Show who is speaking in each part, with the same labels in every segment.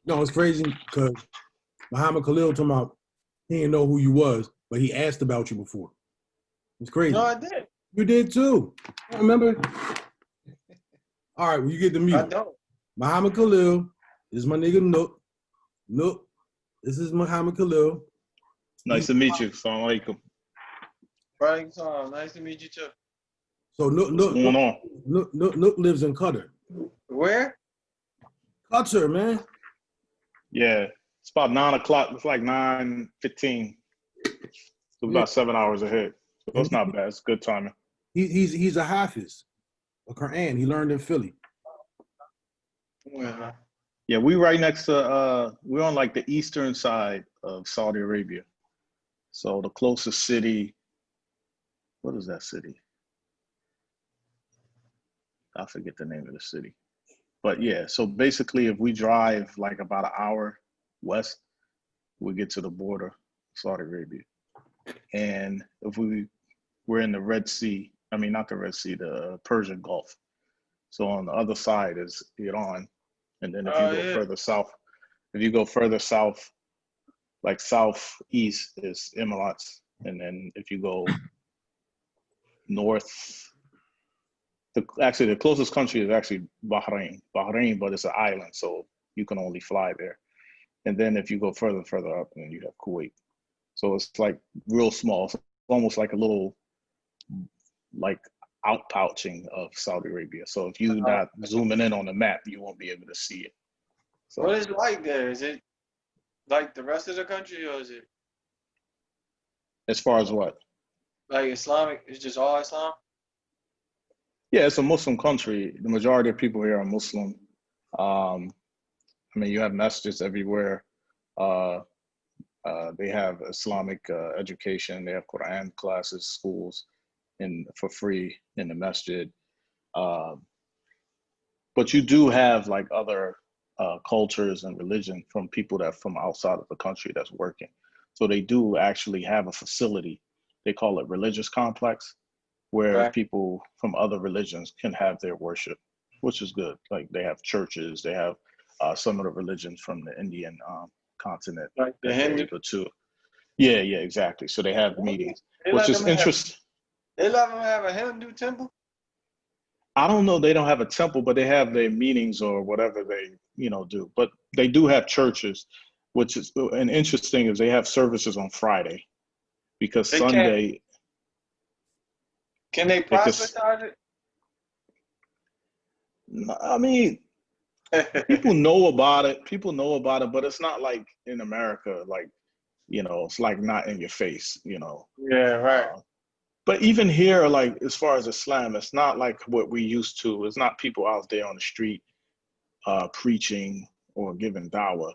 Speaker 1: No, it's crazy because Muhammad Khalil talking about he didn't know who you was, but he asked about you before. It's crazy.
Speaker 2: No, I did.
Speaker 1: You did too. Remember? All right, well, you get the mute.
Speaker 2: I don't.
Speaker 1: Muhammad Khalil is my nigga Nook. Nook, this is Muhammad Khalil.
Speaker 3: Nice to meet you. Assalamu alaikum.
Speaker 2: Right, nice to meet you too.
Speaker 1: So
Speaker 3: What's going on?
Speaker 1: Nook lives in Qatar.
Speaker 2: Where?
Speaker 1: Qatar, man.
Speaker 3: Yeah, it's about 9 o'clock. It's like 9:15. So about 7 hours ahead. So it's not bad. It's good timing.
Speaker 1: He's a hafiz, a Qur'an. He learned in Philly.
Speaker 3: Yeah, we right next to we're on like the eastern side of Saudi Arabia. So the closest city, what is that city? I forget the name of the city. But yeah, so basically if we drive like about an hour west, we get to the border of Saudi Arabia. And if we're in the Red Sea, I mean not the Red Sea, the Persian Gulf. So on the other side is Iran. And then if you go further south, like southeast is Emirates. And then if you go north, the closest country is actually Bahrain, but it's an island, so you can only fly there. And then if you go further up, then you have Kuwait. So it's like real small. It's almost like a little like outpouching of Saudi Arabia. So if you're not zooming in on the map, you won't be able to see it. So,
Speaker 2: what is it like there? Is it like the rest of the country, or is it
Speaker 3: as far as what?
Speaker 2: like Islamic? It's just all Islam?
Speaker 3: Yeah, it's a Muslim country. The majority of people here are Muslim. I mean, you have masjids everywhere. They have Islamic education. They have Quran classes, schools, for free in the masjid. But you do have like other cultures and religion from people that from outside of the country that's working. So they do actually have a facility. They call it religious complex, where people from other religions can have their worship, which is good. Like they have churches, they have some of the religions from the Indian continent.
Speaker 2: Like the Hindu?
Speaker 3: Yeah, exactly. So they have meetings, which is interesting.
Speaker 2: They let them have a Hindu temple?
Speaker 3: I don't know. They don't have a temple, but they have their meetings or whatever they, do. But they do have churches, which is, and interesting is they have services on Friday, because Sunday.
Speaker 2: Can they proselytize it?
Speaker 3: I mean, people know about it. But it's not like in America, like, it's like not in your face,
Speaker 2: Yeah, right.
Speaker 3: But even here, like as far as Islam, it's not like what we used to. It's not people out there on the street preaching or giving dawah,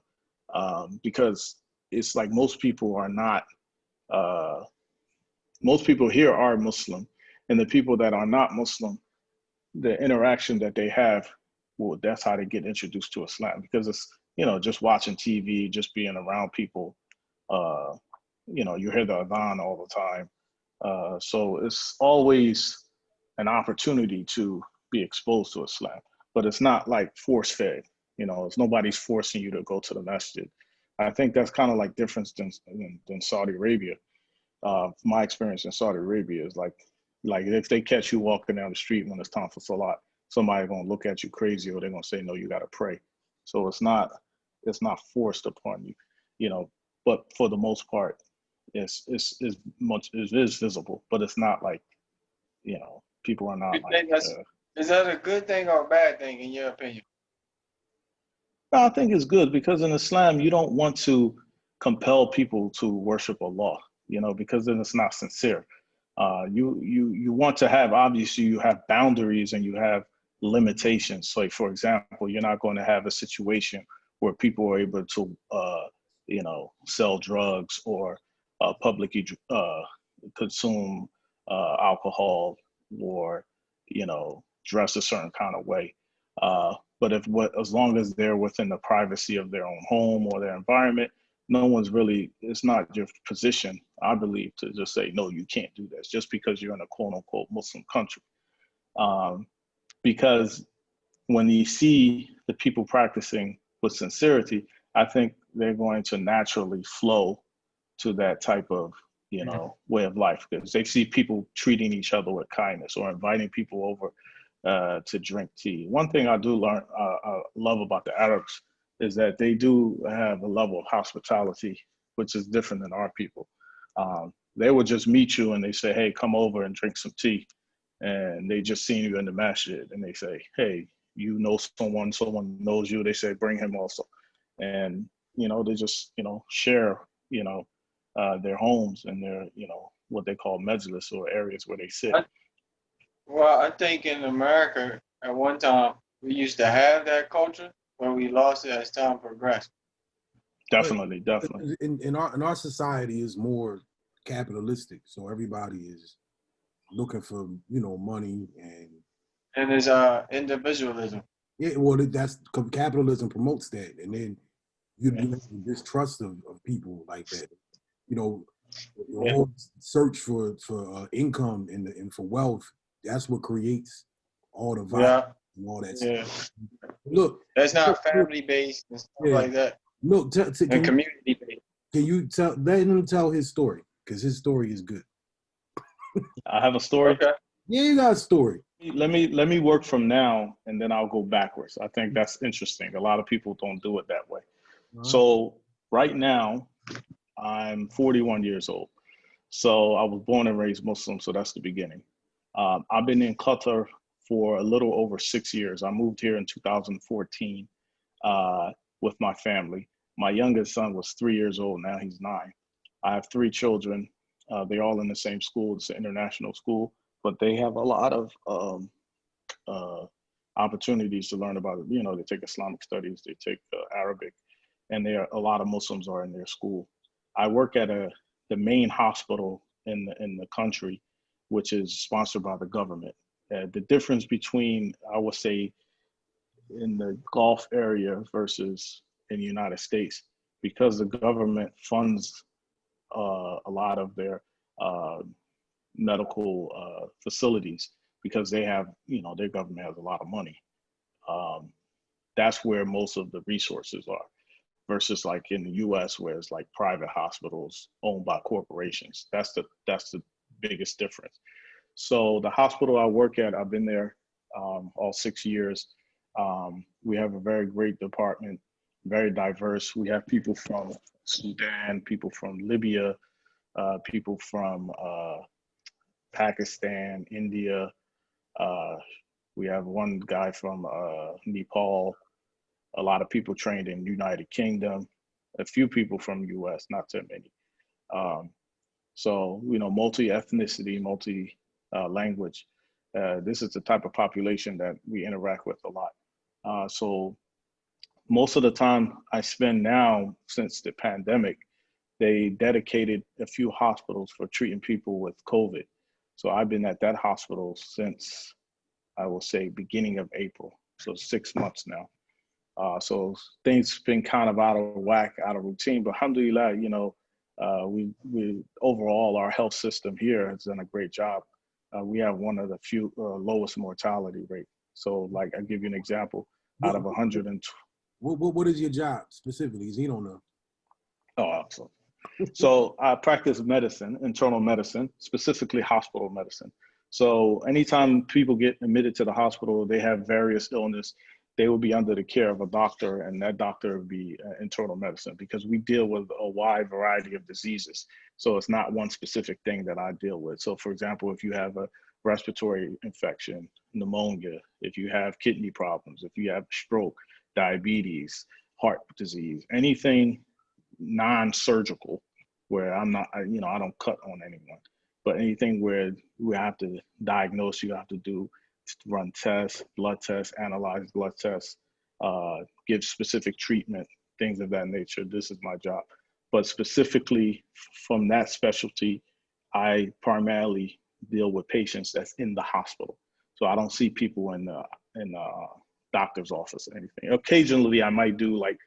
Speaker 3: because it's like most people are not. Most people here are Muslim, and the people that are not Muslim, the interaction that they have, well, that's how they get introduced to Islam, because it's just watching TV, just being around people. You hear the adhan all the time. So it's always an opportunity to be exposed to Islam, but it's not like force fed. It's nobody's forcing you to go to the masjid. I think that's kind of like different than Saudi Arabia. My experience in Saudi Arabia is like if they catch you walking down the street when it's time for salat, somebody's gonna look at you crazy, or they're gonna say, no, you gotta pray. So it's not forced upon you, but for the most part, it is visible, but it's not like, people are not like.
Speaker 2: Is that a good thing or a bad thing in your opinion?
Speaker 3: I think it's good, because in Islam, you don't want to compel people to worship Allah, because then it's not sincere. You want to have, obviously you have boundaries and you have limitations. So like, for example, you're not going to have a situation where people are able to, sell drugs or publicly consume alcohol, or, dress a certain kind of way. But as long as they're within the privacy of their own home or their environment, no one's really, it's not your position, I believe, to just say, no, you can't do this just because you're in a quote unquote Muslim country. Because when you see the people practicing with sincerity, I think they're going to naturally flow to that type of, way of life, because they see people treating each other with kindness or inviting people over to drink tea. One thing I do love about the Arabs is that they do have a level of hospitality, which is different than our people. They will just meet you and they say, hey, come over and drink some tea. And they just seen you in the masjid and they say, hey, you know someone knows you. They say, bring him also. And, they just, share, their homes and their, what they call majlis, or areas where they sit.
Speaker 2: I think in America, at one time, we used to have that culture, but we lost it as time progressed.
Speaker 3: Definitely.
Speaker 1: In our society is more capitalistic, so everybody is looking for money
Speaker 2: and there's individualism.
Speaker 1: Yeah, well, that's capitalism promotes that, and then you distrust of people like that. The whole search for income and for wealth. That's what creates all the violence and all that stuff. Look,
Speaker 2: that's not family based and stuff like that.
Speaker 1: Look,
Speaker 2: and community based.
Speaker 1: Can you let him tell his story? Because his story is good.
Speaker 3: I have a story.
Speaker 2: Okay.
Speaker 1: Yeah, you got a story.
Speaker 3: Let me work from now, and then I'll go backwards. I think that's interesting. A lot of people don't do it that way. Right. So right now, I'm 41 years old. So I was born and raised Muslim, so that's the beginning. I've been in Qatar for a little over 6 years. I moved here in 2014 with my family. My youngest son was 3 years old, now he's 9. I have 3 children. They're all in the same school. It's an international school, but they have a lot of opportunities to learn about it. They take Islamic studies, they take Arabic, and a lot of Muslims are in their school. I work at the main hospital in the country, which is sponsored by the government. The difference between, I would say, in the Gulf area versus in the United States, because the government funds a lot of their medical facilities, because they have, their government has a lot of money. That's where most of the resources are, versus like in the US, where it's like private hospitals owned by corporations. That's the biggest difference. So the hospital I work at, I've been there all 6 years. We have a very great department, very diverse. We have people from Sudan, people from Libya, people from Pakistan, India. We have one guy from Nepal, a lot of people trained in United Kingdom, a few people from US, not too many. So, multi-ethnicity, multi-language. This is the type of population that we interact with a lot. So most of the time I spend now, since the pandemic, they dedicated a few hospitals for treating people with COVID. So I've been at that hospital since, I will say, beginning of April. So 6 months now. So things been kind of out of whack, out of routine, but alhamdulillah, we overall, our health system here has done a great job. We have one of the few lowest mortality rate. So like, I'll give you an example. Out of 120.
Speaker 1: What is your job specifically? Because he don't know.
Speaker 3: Oh, absolutely. So I practice medicine, internal medicine, specifically hospital medicine. So anytime people get admitted to the hospital, they have various illness, they will be under the care of a doctor, and that doctor would be internal medicine, because we deal with a wide variety of diseases. So it's not one specific thing that I deal with. So for example, if you have a respiratory infection, pneumonia, if you have kidney problems, if you have stroke, diabetes, heart disease, anything non-surgical, where I don't cut on anyone, but anything where we have to diagnose, you have to run tests, blood tests, analyze blood tests, give specific treatment, things of that nature. This is my job. But specifically from that specialty, I primarily deal with patients that's in the hospital. So I don't see people in the doctor's office or anything. Occasionally I might do like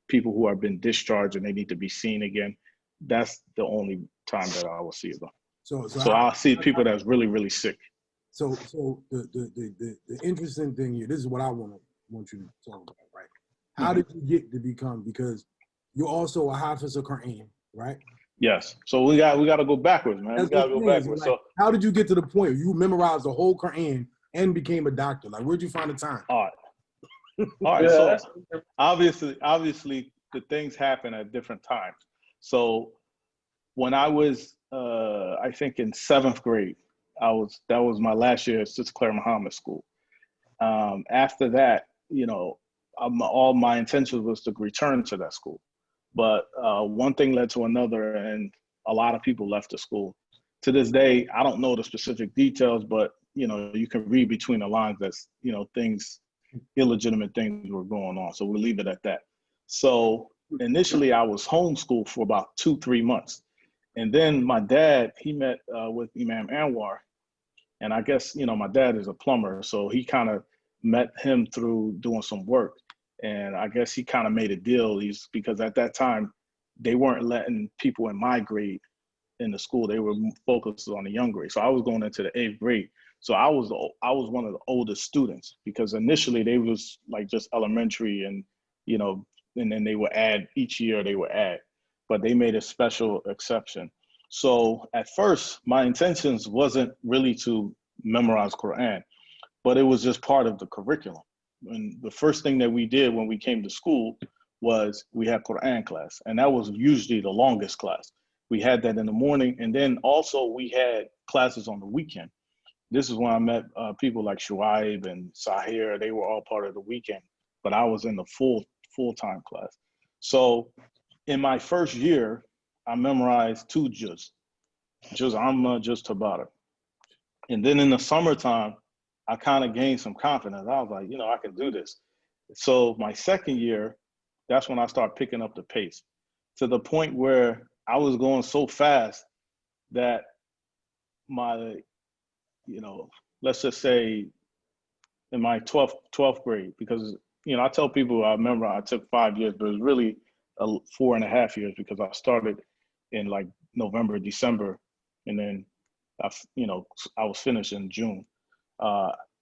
Speaker 3: people who have been discharged and they need to be seen again. That's the only time that I will see them. So I'll see people that's really, really sick.
Speaker 1: So the interesting thing here, this is what I want you to talk about, right? How did you get to become? Because you're also a Hafiz of Quran, right?
Speaker 3: Yes. So we got to go backwards, man.
Speaker 1: That's
Speaker 3: We got to
Speaker 1: what
Speaker 3: go
Speaker 1: I'm saying.
Speaker 3: backwards.
Speaker 1: So, like, how did you get to the point where you memorized the whole Quran and became a doctor? Like, where'd you find the time?
Speaker 3: All right.
Speaker 2: Yeah,
Speaker 3: So obviously, the things happen at different times. So when I was, I think in 7th grade, that was my last year at Sister Claire Muhammad School. After that, all my intentions was to return to that school. But one thing led to another, and a lot of people left the school. To this day, I don't know the specific details, but you can read between the lines that illegitimate things were going on. So we'll leave it at that. So initially, I was homeschooled for about 2-3 months, and then my dad, he met with Imam Anwar, and I guess my dad is a plumber, so he kind of met him through doing some work. And I guess he kind of made a deal. Because at that time, they weren't letting people in my grade in the school. They were focused on the young grade. So I was going into the 8th grade. So I was one of the oldest students, because initially they was like just elementary, and and then they would add each year, but they made a special exception. So at first, my intentions wasn't really to memorize Quran, but it was just part of the curriculum. And the first thing that we did when we came to school was we had Quran class, and that was usually the longest class. We had that in the morning, and then also we had classes on the weekend. This is when I met people like Shuaib and Sahir. They were all part of the weekend, but I was in the full-time class. So in my first year, I memorized 2 juz Amma, juz Tabata. And then in the summertime, I kind of gained some confidence. I was like, I can do this. So my second year, that's when I started picking up the pace, to the point where I was going so fast that my, let's just say in my 12th grade, because, I tell people, I remember I took 5 years, but it was really 4.5 years, because I started in like November, December, and then I was finished in June.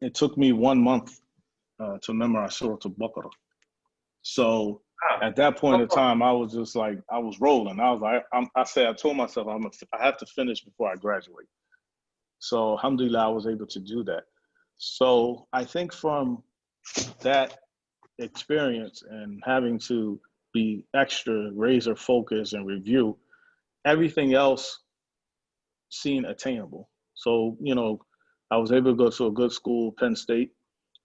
Speaker 3: It took me 1 month to memorize Surah Al-Baqarah. So at that point in time, I was just like, I was rolling. I was like, I told myself, I have to finish before I graduate. So alhamdulillah, I was able to do that. So I think from that experience and having to be extra razor focused and review, everything else seemed attainable. So, I was able to go to a good school, Penn State,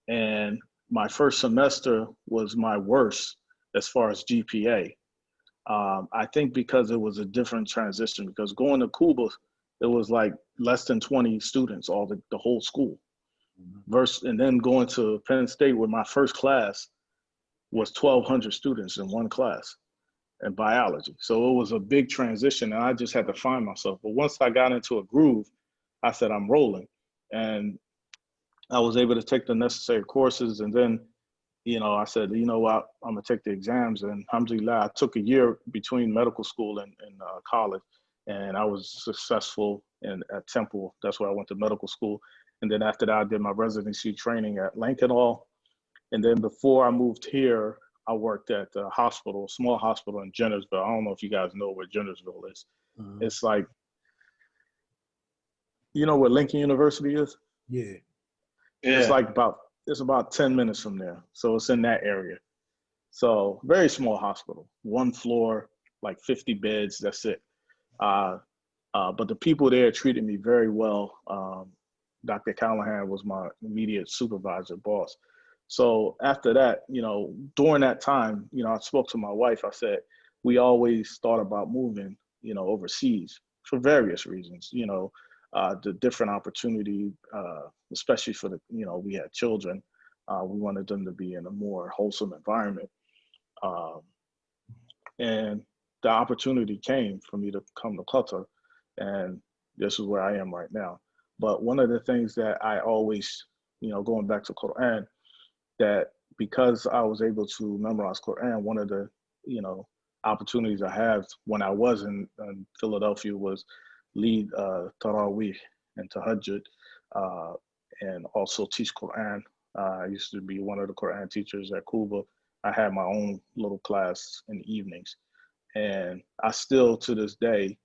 Speaker 3: and my first semester was my worst as far as GPA. I think because it was a different transition, because going to Cuba, it was like less than 20 students, the whole school. And then going to Penn State, where my first class was 1,200 students in one class in biology. So it was a big transition, and I just had to find myself. But once I got into a groove, I said, I'm rolling. And I was able to take the necessary courses. And then, I said, what, I'm gonna take the exams. And alhamdulillah, I took a year between medical school and college. And I was successful at Temple. That's where I went to medical school. And then after that, I did my residency training at Lincoln Hall. And then before I moved here, I worked at a hospital, small hospital in Jennersville. I don't know if you guys know where Jennersville is. It's like, where Lincoln University is?
Speaker 1: Yeah.
Speaker 3: It's like it's about 10 minutes from there. So it's in that area. So very small hospital, 1 floor, like 50 beds, that's it. But the people there treated me very well. Dr. Callahan was my immediate supervisor, boss. So after that, during that time, I spoke to my wife. I said, we always thought about moving, overseas for various reasons, the different opportunity, especially for we had children. We wanted them to be in a more wholesome environment. And the opportunity came for me to come to Qatar, and this is where I am right now. But one of the things that I always, going back to Quran, that because I was able to memorize Quran, one of the, opportunities I had when I was in Philadelphia was lead Taraweeh and Tahajjud, and also teach Quran. I used to be one of the Quran teachers at Cuba. I had my own little class in the evenings. And I still, to this day,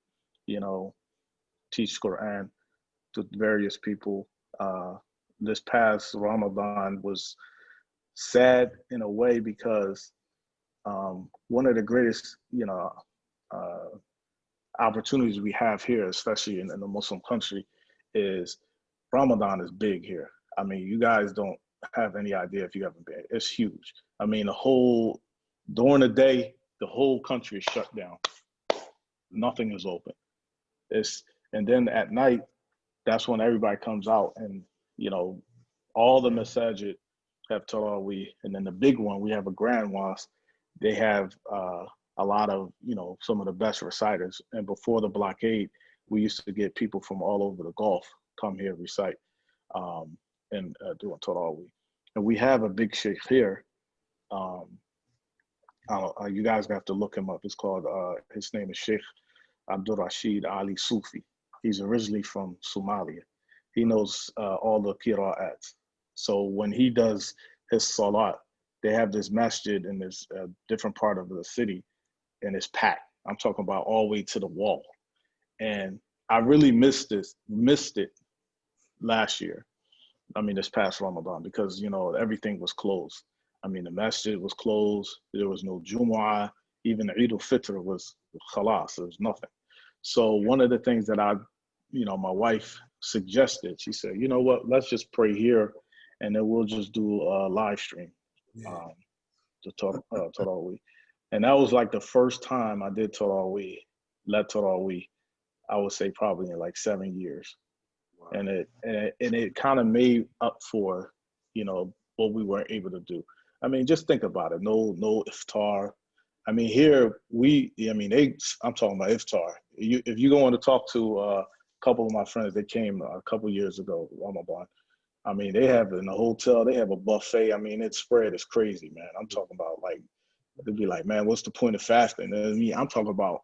Speaker 3: teach Quran to various people. This past Ramadan was sad in a way because one of the greatest, opportunities we have here, especially in a Muslim country, is Ramadan is big here. I mean, you guys don't have any idea if you haven't been. It's huge. I mean, during the day, the whole country is shut down. Nothing is open. And then at night, that's when everybody comes out, and all the masajid have tarawih, and then the big one, we have a grand mosque. They have a lot of some of the best reciters. And before the blockade, we used to get people from all over the Gulf come here recite and do a tarawih. And we have a big sheikh here. You guys have to look him up. It's called his name is Sheikh Abdul Rashid Ali Sufi. He's originally from Somalia. He knows all the qira'ats. So when he does his salat, they have this masjid in this different part of the city, and it's packed. I'm talking about all the way to the wall. And I really missed it last year. I mean, this past Ramadan, because, everything was closed. I mean, the masjid was closed. There was no Jumu'ah. Even the Eid al-Fitr was khalas. There was nothing. So one of the things that my wife suggested, she said, you know what, let's just pray here, and then we'll just do a live stream to Tarawih. And that was like the first time I did Tarawih, led Tarawih, I would say probably in like 7 years. Wow. And it kind of made up for, what we weren't able to do. I mean, just think about it. No iftar. I mean, here I'm talking about iftar. If you go on to talk to a couple of my friends, they came a couple of years ago, Ramadan. I mean, they have in the hotel, they have a buffet. I mean, it's spread is crazy, man. I'm talking about like, they'd be like, man, what's the point of fasting? And I'm talking about.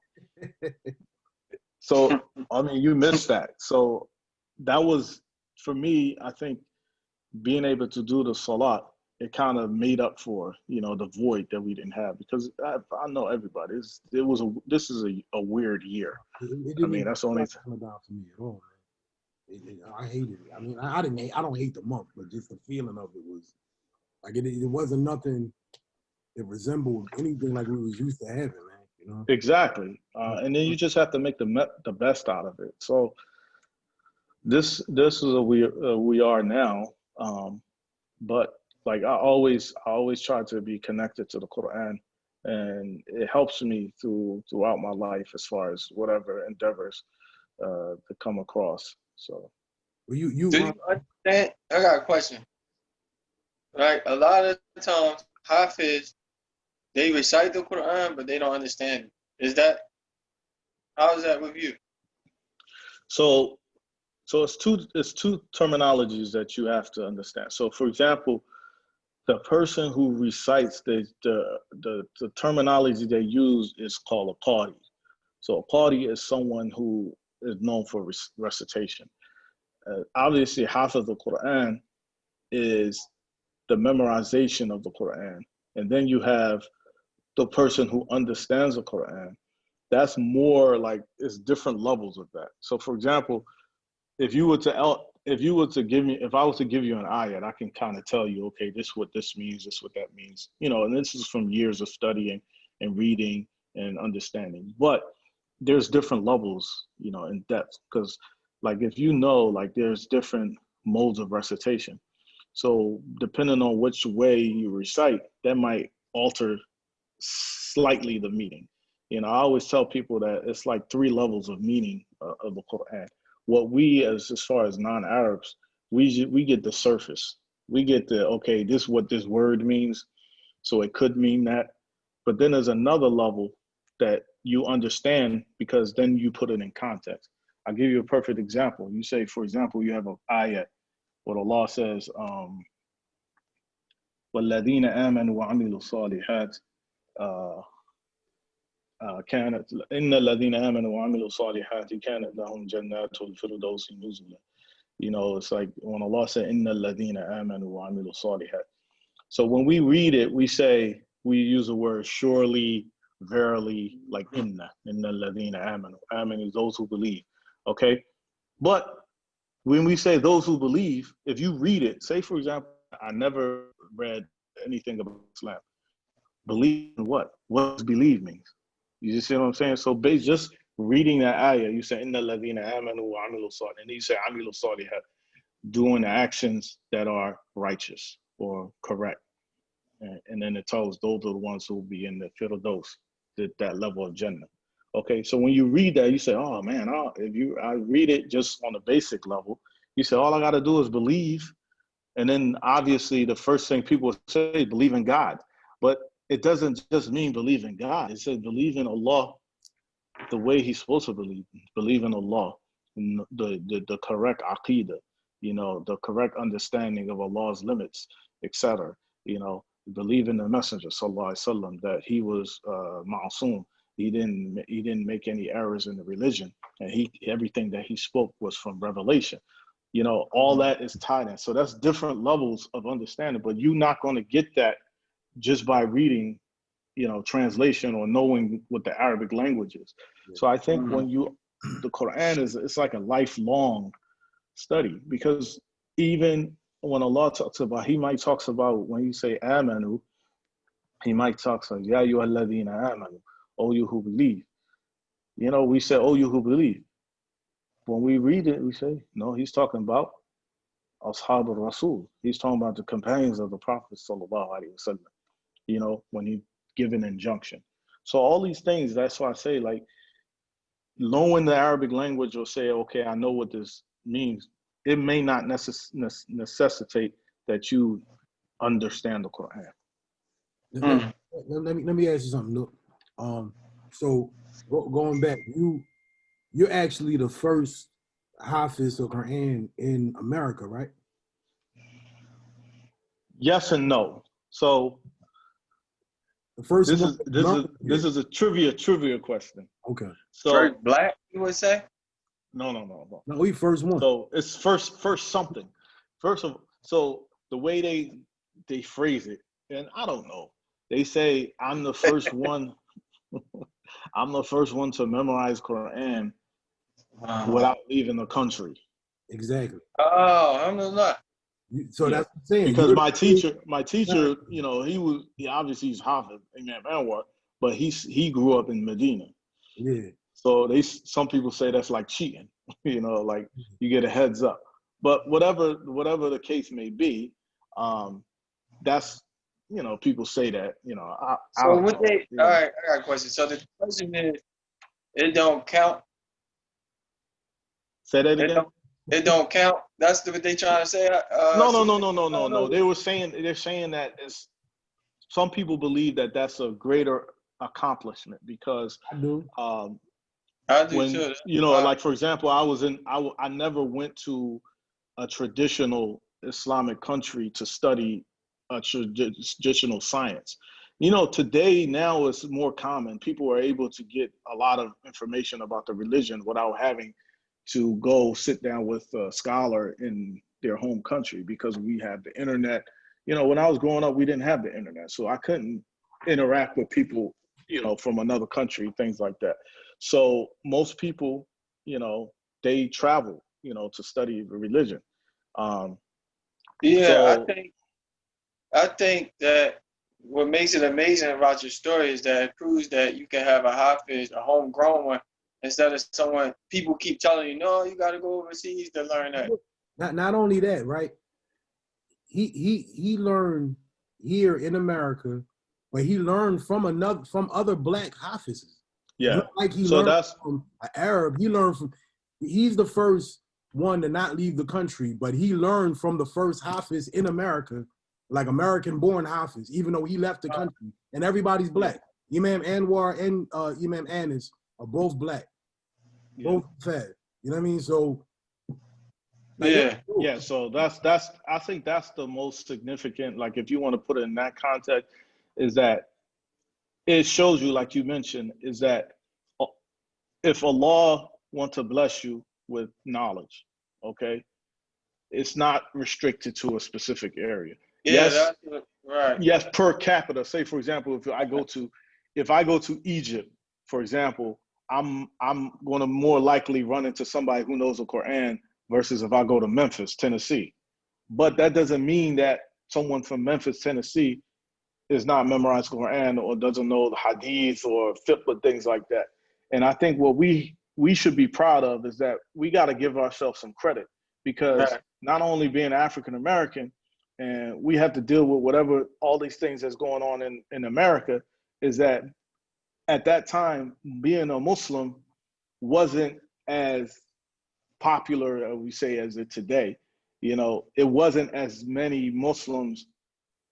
Speaker 3: So, I mean, you missed that. So that was, for me, I think being able to do the salat, it kind of made up for, the void that we didn't have, because I know everybody. This is a weird year. I mean, that's the only thing.
Speaker 1: For me at all, man. I hated it. I mean, I don't hate the month, but just the feeling of it was like it wasn't nothing that resembled anything like we was used to having, man.
Speaker 3: Exactly. And then you just have to make the best out of it. So this is where we are now. But like I always try to be connected to the Quran, and it helps me throughout my life as far as whatever endeavors to come across. So,
Speaker 2: do you understand? I got a question. Right, a lot of times Hafiz, they recite the Quran, but they don't understand it. How is that with you?
Speaker 3: So it's two terminologies that you have to understand. So, for example, the person who recites the terminology they use is called a qari. So a qari is someone who is known for recitation. Obviously, Hafiz the Quran is the memorization of the Quran. And then you have the person who understands the Quran. That's more like, it's different levels of that. So for example, if I was to give you an ayat, I can kind of tell you, okay, this is what this means, this is what that means. And this is from years of studying and reading and understanding. But there's different levels, in depth, because like like there's different modes of recitation. So depending on which way you recite, that might alter slightly the meaning. I always tell people that it's like 3 levels of meaning of the Quran. What we, as far as non-Arabs, we get the surface. We get okay, this is what this word means, so it could mean that. But then there's another level that you understand, because then you put it in context. I'll give you a perfect example. You say, for example, you have an ayat where Allah says, وَالَّذِينَ آمَنُوا وَعَمِلُوا الصَّالِحَاتِ كانت إن الذين آمنوا وعملوا الصالحات كانت لهم جنات الفردوس نزلا. It's like when Allah said إن الذين آمنوا وعملوا الصالحات. So when we read it, we say we use the word surely, verily, like inna ladina amanu. Amanu is those who believe. Okay, but when we say those who believe, if you read it, say for example, I never read anything about Islam. Believe in what? What does believe means? You just see what I'm saying? So just reading that ayah, you say inna ladina amanu wa amilu salih, and then you say amilu salihat, doing the actions that are righteous or correct. And then it tells those are the ones who will be in the firdaus, that level of Jannah. Okay, so when you read that, you say, oh man, I read it just on a basic level, you say, all I got to do is believe. And then obviously the first thing people say, believe in God. But it doesn't just mean believe in God. It says believe in Allah the way he's supposed to believe in Allah, the correct aqidah, the correct understanding of Allah's limits, etc. Believe in the Messenger sallallahu alaihi wasallam, that he was ma'asum. He didn't make any errors in the religion, and everything that he spoke was from revelation. All that is tied in. So that's different levels of understanding, but you're not going to get that just by reading, translation or knowing what the Arabic language is. So I think the Quran it's like a lifelong study, because even when Allah talks about, he might talks about, when you say amanu, he might talk about ya ayyuhalladhina amanu, oh you who believe. We say, oh you who believe. When we read it, we say, no, he's talking about ashab al-rasul. He's talking about the companions of the Prophet sallallahu alaihi wasallam, when he give an injunction. So all these things, that's why I say, like, knowing the Arabic language will say, okay, I know what this means. It may not necessitate that you understand the Quran.
Speaker 1: Let me ask you something. Look, so going back, you're actually the first Hafiz of Quran in America, right?
Speaker 3: Yes and no. So
Speaker 1: the first
Speaker 3: this is a trivia question.
Speaker 1: Okay.
Speaker 3: So
Speaker 2: first black, you would say?
Speaker 3: No.
Speaker 1: No, we first one.
Speaker 3: So it's first something. So the way they phrase it, and I don't know. They say I'm the first one. I'm the first one to memorize Quran without leaving the country.
Speaker 1: Exactly.
Speaker 2: Oh, alhamdulillah.
Speaker 1: So that's what I'm saying.
Speaker 3: Because my teacher, he obviously he's Hafiz, Imam Anwar, but he grew up in Medina.
Speaker 1: Yeah.
Speaker 3: So some people say that's like cheating, like you get a heads up. But whatever the case may be, that's, people say that, I don't know.
Speaker 2: All right, I got a question. So the question is, it don't count?
Speaker 3: Say that again?
Speaker 2: It don't count? That's what they trying to say?
Speaker 3: No. They're saying that some people believe that that's a greater accomplishment, because
Speaker 1: I do.
Speaker 2: I do too.
Speaker 3: Like for example, I never went to a traditional Islamic country to study a traditional science. Today now it's more common. People are able to get a lot of information about the religion without having to go sit down with a scholar in their home country, because we have the internet. When I was growing up, we didn't have the internet, so I couldn't interact with people, from another country, things like that. So most people, they travel, to study the religion.
Speaker 2: I think that what makes it amazing about your story is that it proves that you can have a Hafiz, a homegrown one, instead of someone people keep telling you, no, you got to go overseas to learn that.
Speaker 1: Not only that, right? He learned here in America, but he learned from other black Hafizes.
Speaker 3: Yeah.
Speaker 1: Like he learned from an Arab. He's the first one to not leave the country, but he learned from the first Hafiz in America, like American-born Hafiz, even though he left the country. And everybody's black. Imam Anwar and Imam Anis are both black. Both fed. You know what I mean? So
Speaker 3: so that's I think that's the most significant, like if you want to put it in that context, is that it shows you, like you mentioned, is that if Allah wants to bless you with knowledge, okay, it's not restricted to a specific area.
Speaker 2: Yeah, Right.
Speaker 3: Yes, per capita. Say, for example, if I go to Egypt, for example, I'm going to more likely run into somebody who knows the Quran versus if I go to Memphis, Tennessee. But that doesn't mean that someone from Memphis, Tennessee is not memorized Quran or doesn't know the hadith or fiqh or things like that. And I think what we should be proud of is that we got to give ourselves some credit, because
Speaker 2: Right.
Speaker 3: not only being African American, and we have to deal with whatever all these things that's going on in America, is that at that time being a Muslim wasn't as popular, we say, as it today. You know, it wasn't as many Muslims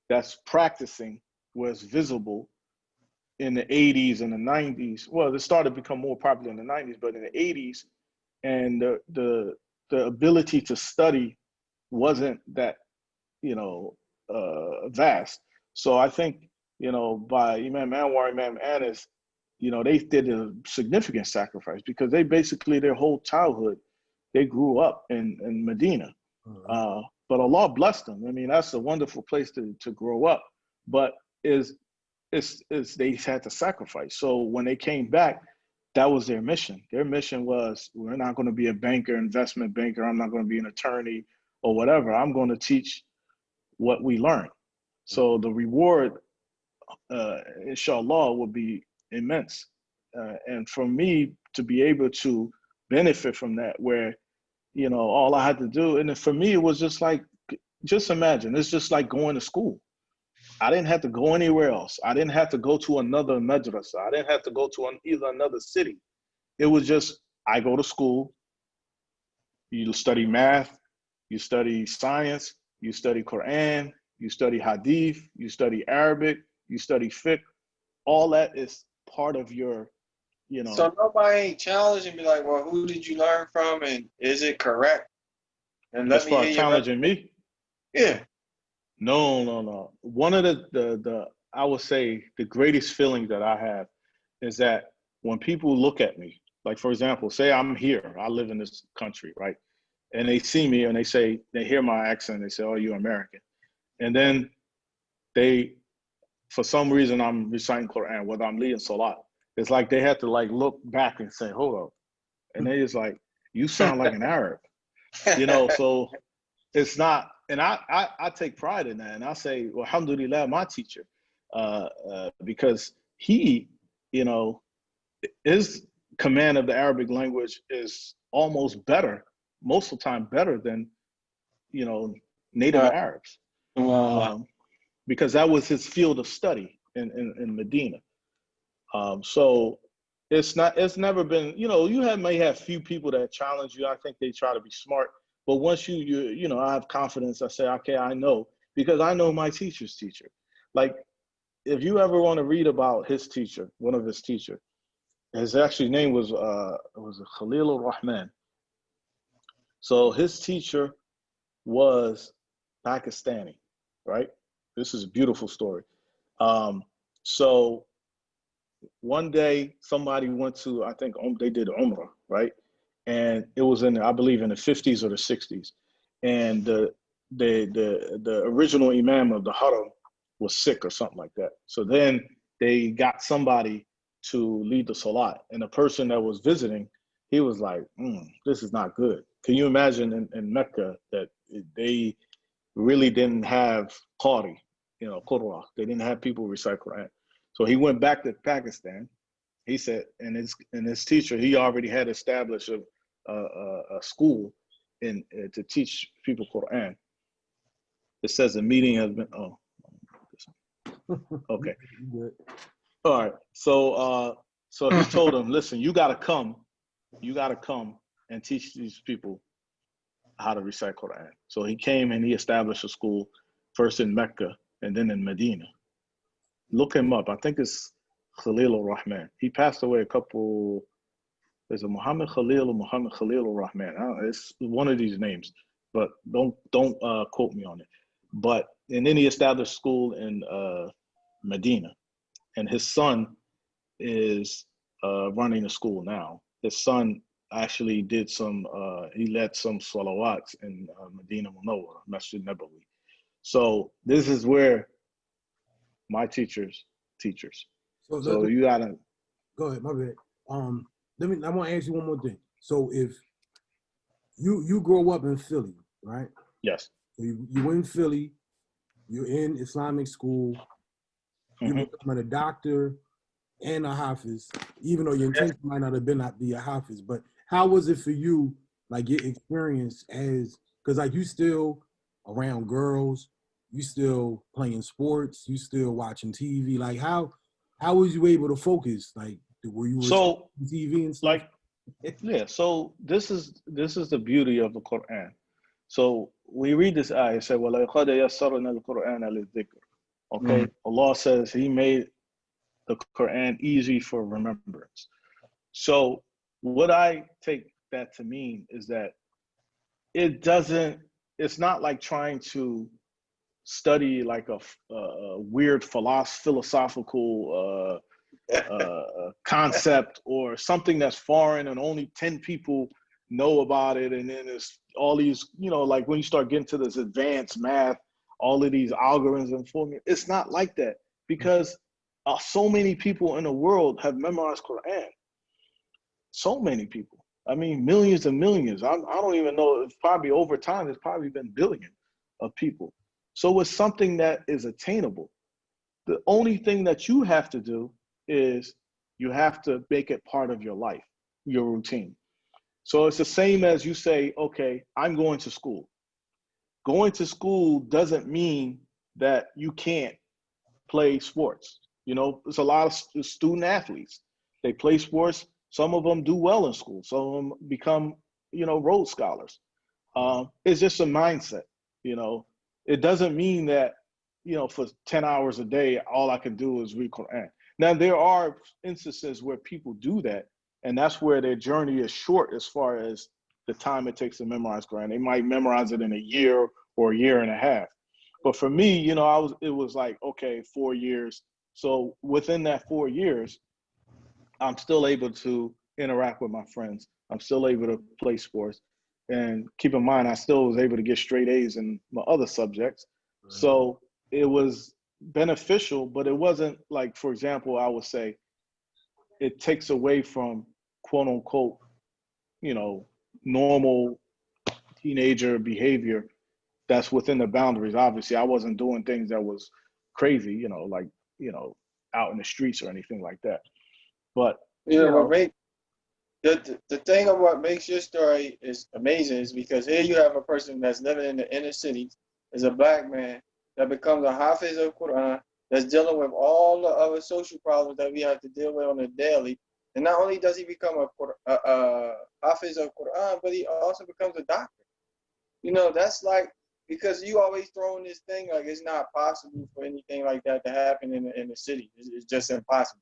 Speaker 3: that's practicing was visible in the 80s and the 90s. Well, it started to become more popular in the 90s, but in the 80s, and the ability to study wasn't that, you know, vast. So I think, you know, by Imam Anwar, Imam Anas, you know, they did a significant sacrifice, because they basically their whole childhood, they grew up in Medina. But Allah blessed them. I mean, that's a wonderful place to grow up. But they had to sacrifice. So when they came back, that was their mission. Their mission was, we're not going to be a banker, investment banker. I'm not going to be an attorney or whatever. I'm going to teach what we learned. So the reward, inshallah, will be immense. And for me to be able to benefit from that, where, you know, all I had to do, and for me, it was just imagine, it's just like going to school. I didn't have to go anywhere else. I didn't have to go to another madrasa. I didn't have to go to either another city. It was just, I go to school, you study math, you study science, you study Quran, you study hadith, you study Arabic, you study fiqh. All that is part of your, you know.
Speaker 2: So nobody ain't challenged and be like, well, who did you learn from, and is it correct? And let
Speaker 3: As
Speaker 2: me
Speaker 3: far
Speaker 2: hear
Speaker 3: as
Speaker 2: your
Speaker 3: challenging me?
Speaker 2: Yeah.
Speaker 3: No. One of the I would say the greatest feeling that I have is that when people look at me, like, for example, say I'm here, I live in this country, right? And they see me and they hear my accent, they say, oh, you're American. And then for some reason, I'm reciting Quran, whether I'm leading Salat. It's like they have to like look back and say, hold up. And they just like, you sound like an Arab, you know? So it's not, and I take pride in that. And I say, well, alhamdulillah, my teacher, because he, you know, his command of the Arabic language is almost better, most of the time better than, you know, native Arabs. Because that was his field of study in Medina. So it's never been, you know, may have few people that challenge you. I think they try to be smart. But once you know, I have confidence. I say, okay, I know, because I know my teacher's teacher. Like, if you ever want to read about his teacher, one of his teachers, his actually name was Khalil al-Rahman. So his teacher was Pakistani, right? This is a beautiful story. So one day somebody went to, I think they did Umrah, right? And it was I believe in the 50s or the 60s. And the original imam of the haram was sick or something like that. So then they got somebody to lead the salat. And the person that was visiting, he was like, this is not good. Can you imagine in Mecca that they really didn't have Qari, you know, Qur'an. They didn't have people recite Quran. So he went back to Pakistan. He said, and his teacher, he already had established a school to teach people Quran. It says a meeting has been. Oh, okay. All right. So he told him, listen, you got to come and teach these people how to recite Quran. So he came and he established a school first in Mecca and then in Medina. Look him up. I think it's Khalil al-Rahman. He passed away there's a Muhammad Khalil or Muhammad Khalil al-Rahman. It's one of these names, but don't quote me on it. And then he established school in Medina, and his son is running the school now. His son actually did he led some salawats in Medina Munawwara, Masjid Nabawi. So this is where my teachers' teachers.
Speaker 1: So,
Speaker 3: So you gotta
Speaker 1: go ahead. My bad. I want to ask you one more thing. So if you grow up in Philly, right?
Speaker 3: yes.
Speaker 1: So you in Philly, you're in Islamic school, you become a doctor and a hafiz, even though your intention might not have been not be a hafiz. But how was it for you, like your experience as, because like you still around girls, you still playing sports, you still watching TV. Like how was you able to focus? Like were you
Speaker 3: So
Speaker 1: TV and stuff?
Speaker 3: like yeah, so this is the beauty of the Quran. So we read this ayah, it said, وَلَقَدْ يَسَّرْنَا الْقُرْآنَ لِلذِّكْرِ. Okay, Allah says He made the Quran easy for remembrance. So what I take that to mean is that it's not like trying to study like a weird philosophical concept or something that's foreign and only 10 people know about it, and then it's all these, like when you start getting to this advanced math, all of these algorithms and formulas. It's not like that, because so many people in the world have memorized Quran. So many people. I mean, millions and millions. I don't even know. It's probably over time, it's probably been billions of people. So it's something that is attainable. The only thing that you have to do is you have to make it part of your life, your routine. So it's the same as you say, okay, I'm going to school. Going to school doesn't mean that you can't play sports. There's a lot of student athletes. They play sports. Some of them do well in school. Some of them become, Rhodes Scholars. It's just a mindset. It doesn't mean that, for 10 hours a day, all I can do is read Quran. Now, there are instances where people do that, and that's where their journey is short as far as the time it takes to memorize Quran. They might memorize it in a year or a year and a half. But for me, it was like, okay, 4 years. So within that 4 years, I'm still able to interact with my friends. I'm still able to play sports. And keep in mind, I still was able to get straight A's in my other subjects. Right. So it was beneficial, but it wasn't like, for example, I would say it takes away from quote unquote, normal teenager behavior that's within the boundaries. Obviously, I wasn't doing things that was crazy, out in the streets or anything like that. But
Speaker 2: the thing of what makes your story is amazing is because here you have a person that's living in the inner city, is a black man that becomes a hafiz of Quran, that's dealing with all the other social problems that we have to deal with on a daily. And not only does he become a hafiz of Quran, but he also becomes a doctor. That's like, because you always throw in this thing like it's not possible for anything like that to happen in the city. It's just impossible.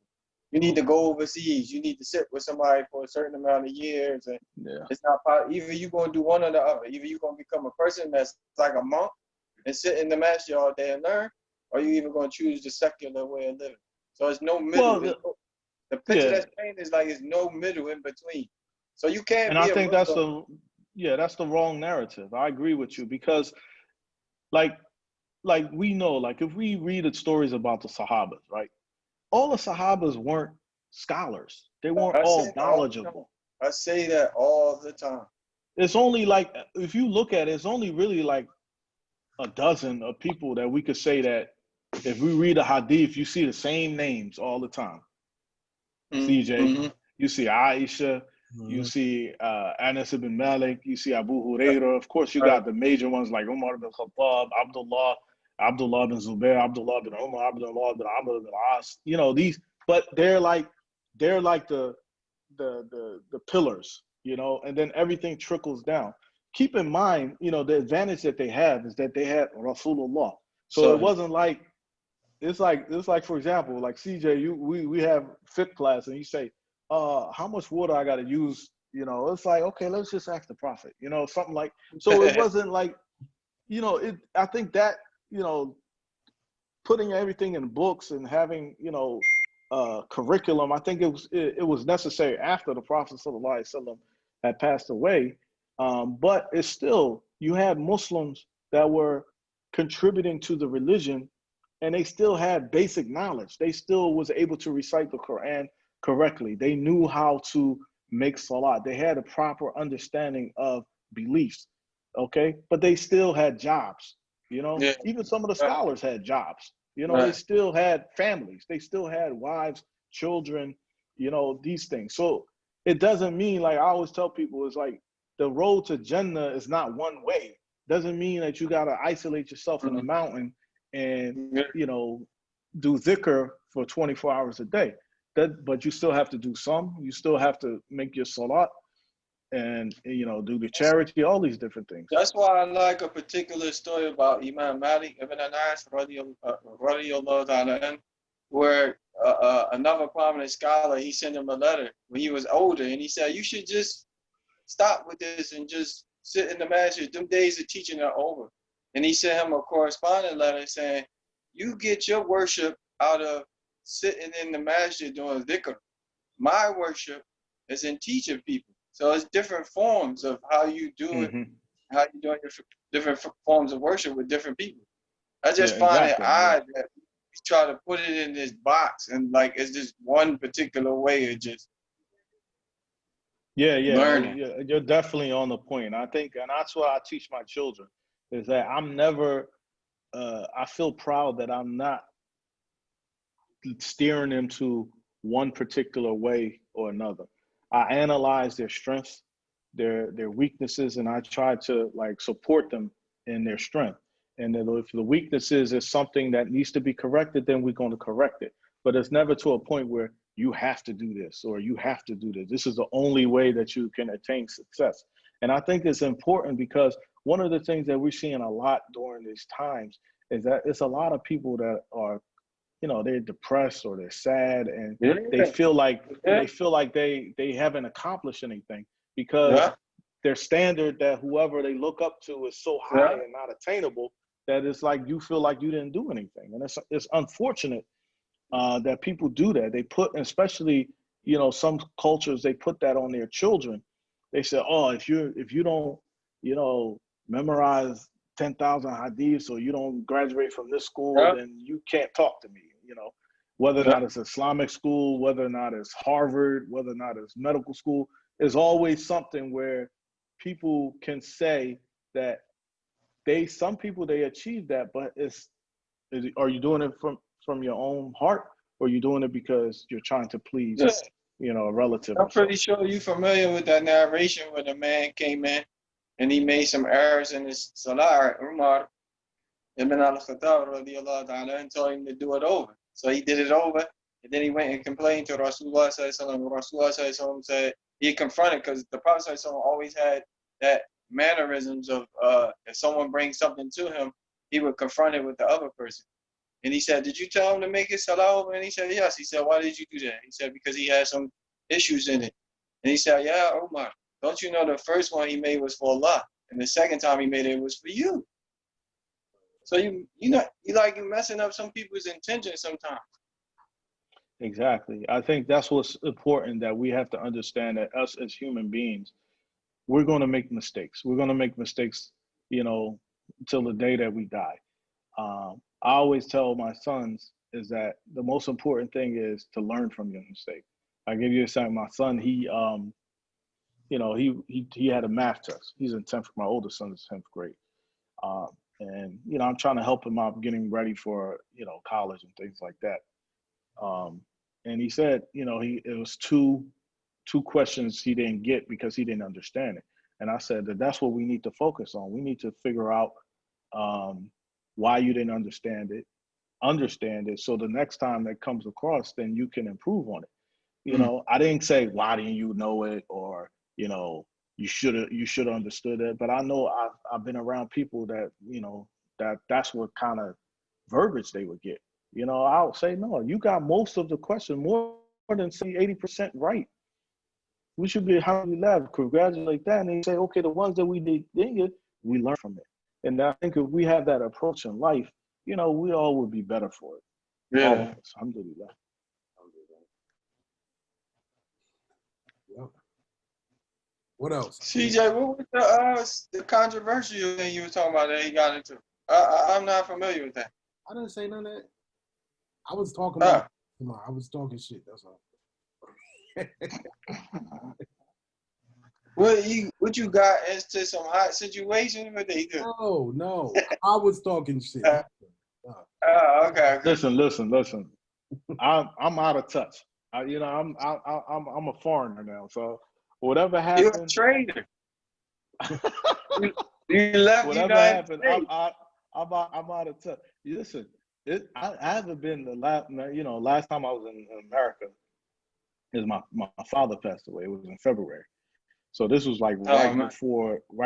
Speaker 2: You need to go overseas. You need to sit with somebody for a certain amount of years, and it's not possible. Either you're going to do one or the other. Either you're going to become a person that's like a monk and sit in the masjid all day and learn, or you even going to choose the secular way of living. So it's no middle.
Speaker 3: Well,
Speaker 2: the picture that's painted is like it's no middle in between. So you can't.
Speaker 3: And I think that's the wrong narrative. I agree with you, because like we know, like if we read the stories about the Sahabas, right? All the Sahabas weren't scholars. They weren't all knowledgeable.
Speaker 2: I say that all the time.
Speaker 3: It's only like, if you look at it, it's only really like a dozen of people that we could say that if we read a hadith, you see the same names all the time. Cj, you see Aisha, you see Anas ibn Malik, you see Abu Hurairah. Of course, you got the major ones like Umar ibn Khattab, Abdullah bin Zubair, Abdullah bin Umar, Abdullah bin Amr bin As. These, but they're like the pillars, and then everything trickles down. Keep in mind, the advantage that they have is that they had Rasulullah. So it wasn't like, it's like for example, like CJ, we have fiqh class, and you say, how much water I got to use? It's like, okay, let's just ask the Prophet. Something like. So it wasn't like, I think that, putting everything in books and having, curriculum, I think it was necessary after the Prophet ﷺ had passed away. But it's still, you had Muslims that were contributing to the religion, and they still had basic knowledge. They still was able to recite the Quran correctly. They knew how to make salat. They had a proper understanding of beliefs, okay? But they still had jobs, you know?
Speaker 2: Yeah.
Speaker 3: Even some of the scholars had jobs. You know,
Speaker 2: Right.
Speaker 3: they still had families. They still had wives, children, you know, these things. So it doesn't mean, like I always tell people, it's like the road to Jannah is not one way. Doesn't mean that you got to isolate yourself in a mountain and,
Speaker 2: Yeah.
Speaker 3: you know, do dhikr for 24 hours a day. But you still have to do some. You still have to make your salat and, you know, do the charity, all these different things.
Speaker 2: That's why I like a particular story about Imam Malik ibn Anas, radiallahu ta'ala anhu, where another prominent scholar, he sent him a letter when he was older, and he said, you should just stop with this and just sit in the masjid. Them days of teaching are over. And he sent him a corresponding letter saying, you get your worship out of sitting in the masjid doing dhikr. My worship is in teaching people. So it's different forms of how you do it, how you doing your different forms of worship with different people. I just find it odd that we try to put it in this box and like it's just one particular way of just learning.
Speaker 3: You're definitely on the point. I think, and that's what I teach my children, is that I'm never, I feel proud that I'm not steering them to one particular way or another. I analyze their strengths, their weaknesses, and I try to like support them in their strength. And then if the weaknesses is something that needs to be corrected, then we're going to correct it. But it's never to a point where you have to do this or you have to do this. This is the only way that you can attain success. And I think it's important because one of the things that we're seeing a lot during these times is that it's a lot of people that are, you know, they're depressed or they're sad and they feel like they haven't accomplished anything because their standard that whoever they look up to is so high and not attainable that it's like you feel like you didn't do anything. And it's unfortunate that people do that. They put, especially, you know, some cultures, they put that on their children. They say, oh, if you don't, you know, memorize 10,000 hadiths or you don't graduate from this school, then you can't talk to me, you know, whether or not it's Islamic school, whether or not it's Harvard, whether or not it's medical school, there's always something where people can say that some people, they achieve that, but are you doing it from your own heart or are you doing it because you're trying to please, you know, a relative?
Speaker 2: I'm pretty sure you're familiar with that narration where the man came in and he made some errors in his salah. Umar ibn al-Khattab radiallahu ta'ala and told him to do it over. So he did it over, and then he went and complained to Rasulullah sallallahu alaihi wasallam. Rasulullah sallallahu alaihi wasallam said he confronted, because the Prophet sallallahu alaihi wasallam always had that mannerisms of if someone brings something to him, he would confront it with the other person. And he said, did you tell him to make his salah over? And he said, yes. He said, why did you do that? He said, because he had some issues in it. And he said, yeah, Umar, don't you know the first one he made was for Allah, and the second time he made it was for you. So you messing up some people's intentions sometimes.
Speaker 3: Exactly. I think that's what's important, that we have to understand that us as human beings, we're going to make mistakes. We're going to make mistakes, you know, until the day that we die. I always tell my sons is that the most important thing is to learn from your mistake. I give you a example. My son, he had a math test. He's in 10th. My oldest son is 10th grade. And, you know, I'm trying to help him out getting ready for, you know, college and things like that. And he said, you know, it was two questions he didn't get because he didn't understand it. And I said that's what we need to focus on. We need to figure out why you didn't understand it. So the next time that comes across, then you can improve on it. You know, I didn't say, why didn't you know it? Or, you know, you should have understood it. But I know I've been around people that, you know, that's what kind of verbiage they would get. You know, I'll say, no, you got most of the question, more than say 80% right. We should be happy left, congratulate that. And they say, okay, the ones that we didn't get, we learn from it. And I think if we have that approach in life, you know, we all would be better for it.
Speaker 2: Yeah.
Speaker 3: All of us. Alhamdulillah.
Speaker 1: Yep. What else?
Speaker 2: CJ, what was the controversial thing you were talking about that he got into? I'm not familiar with that.
Speaker 1: I didn't say none of that. I was talking about. Come on, I was talking shit. That's all.
Speaker 2: What you got into some hot situation? What they do?
Speaker 1: No. I was talking shit.
Speaker 2: Okay.
Speaker 3: Listen. I'm out of touch. I'm a foreigner now. So whatever happened,
Speaker 2: you're a traitor. you left.
Speaker 3: Whatever happened, I'm out of touch. Listen, I haven't been the last. Last time I was in America is my father passed away. It was in February. So this was like right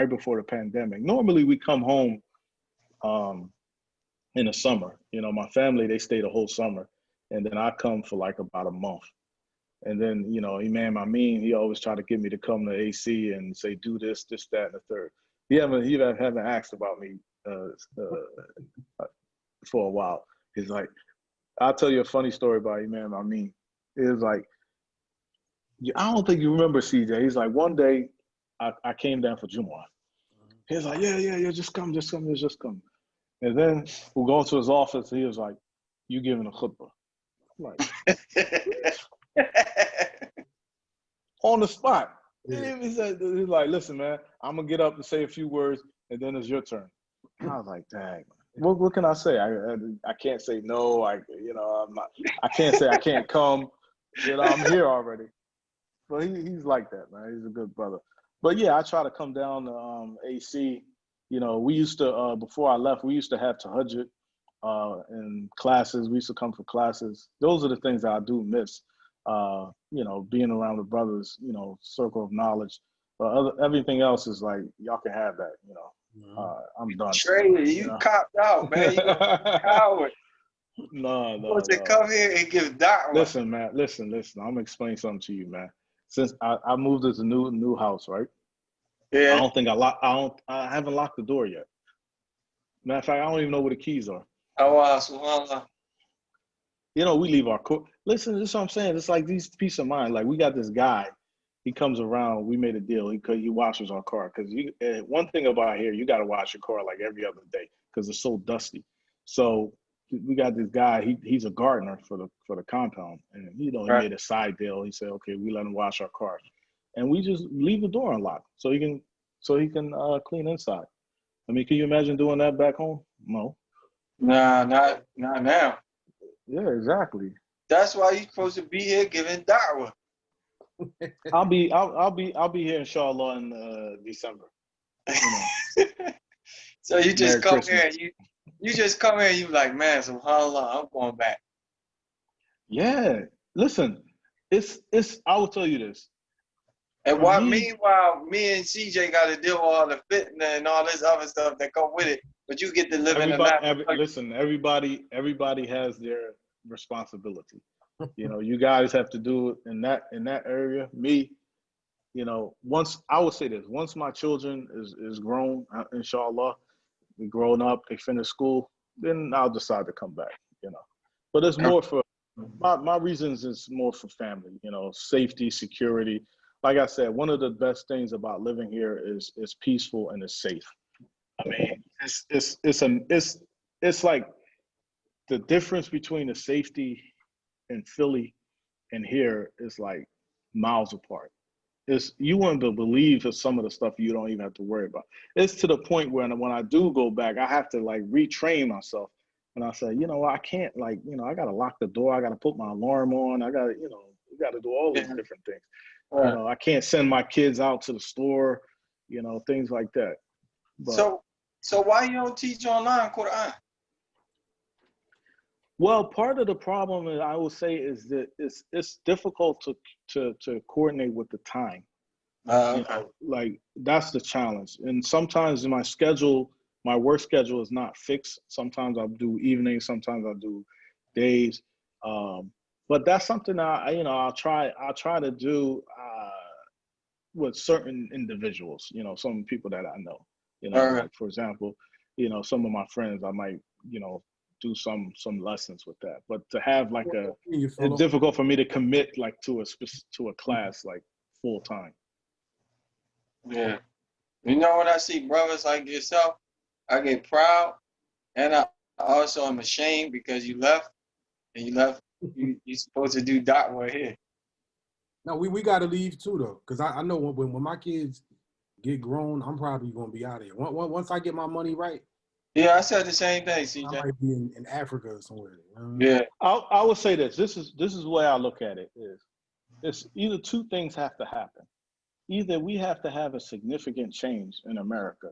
Speaker 3: before the pandemic. Normally we come home in the summer. My family, they stay the whole summer. And then I come for like about a month. And then, Imam Amin, he always tried to get me to come to AC and say, do this, that, and the third. He haven't asked about me for a while. He's like, I'll tell you a funny story about Imam Amin. It was like, I don't think you remember, CJ. He's like, one day I came down for Jumu'ah. He's like, yeah, just come. And then we'll go into his office. He was like, you giving a khutbah. I'm like, on the spot. Yeah. He's like, listen, man, I'm going to get up and say a few words, and then it's your turn. And I was like, dang, what can I say? I can't say no. I can't say I can't come. I'm here already. But he's like that, man. He's a good brother. But yeah, I try to come down to AC. We used to, before I left, we used to have tahajjud in classes. We used to come for classes. Those are the things that I do miss. Being around the brothers, circle of knowledge. But everything else is like, y'all can have that, I'm done.
Speaker 2: Traitor, you copped out, man. You a coward.
Speaker 3: No.
Speaker 2: Come here and give da'wah.
Speaker 3: Listen, man. Listen. I'm gonna explain something to you, man. Since I moved to the new house, right?
Speaker 2: Yeah.
Speaker 3: I haven't locked the door yet. Matter of fact, I don't even know where the keys are.
Speaker 2: Oh wow, subhanallah.
Speaker 3: We leave our court. Listen, this is what I'm saying. It's like these peace of mind. Like we got this guy. He comes around. We made a deal. He washes our car because one thing about here, you got to wash your car like every other day because it's so dusty. So we got this guy. He's a gardener for the compound, and he made a side deal. He said, okay, we let him wash our car, and we just leave the door unlocked so he can clean inside. I mean, can you imagine doing that back home? No.
Speaker 2: Nah, not now.
Speaker 3: Yeah, exactly.
Speaker 2: That's why you're supposed to be here giving da'wah.
Speaker 3: I'll be here inshallah in December.
Speaker 2: So you just come here and you just come here and you like, man, subhanallah, I'm going back.
Speaker 3: Yeah. Listen, it's I will tell you this.
Speaker 2: And meanwhile, me and CJ got to deal with all the fitna and all this other stuff that come with it. But you get to live in the life.
Speaker 3: Listen, everybody has their responsibility. You guys have to do it in that area. Me, once my children is grown, inshallah, they're grown up, they finish school, then I'll decide to come back. But it's more for my reasons. Is more for family. Safety, security. Like I said, one of the best things about living here is it's peaceful and it's safe. I mean, it's like the difference between the safety in Philly and here is like miles apart. You wouldn't believe some of the stuff you don't even have to worry about. It's to the point where when I do go back, I have to like retrain myself. And I say, I can't I got to lock the door. I got to put my alarm on. I got to, you got to do all these different things. Right. I can't send my kids out to the store, things like that. But,
Speaker 2: so why you don't teach online Qur'an?
Speaker 3: Well, part of the problem I will say is that it's difficult to coordinate with the time.
Speaker 2: Okay.
Speaker 3: Like that's the challenge. And sometimes my work schedule is not fixed. Sometimes I'll do evenings, sometimes I'll do days. But that's something I'll try to do with certain individuals, some people that I know. Like for example, some of my friends I might, do some lessons with that. But to have like it's difficult for me to commit like to a class like full time.
Speaker 2: Yeah. When I see brothers like yourself, I get proud and also am ashamed because you left, and you're supposed to do da'wah here.
Speaker 1: No, we got to leave too though, because I know when my kids get grown, I'm probably gonna be out of here. Once I get my money right,
Speaker 2: Yeah, I said the same thing,
Speaker 1: I
Speaker 2: CJ.
Speaker 1: might be in Africa or somewhere. You know?
Speaker 2: Yeah.
Speaker 3: I would say this. This is the way I look at it. It's either two things have to happen. Either we have to have a significant change in America,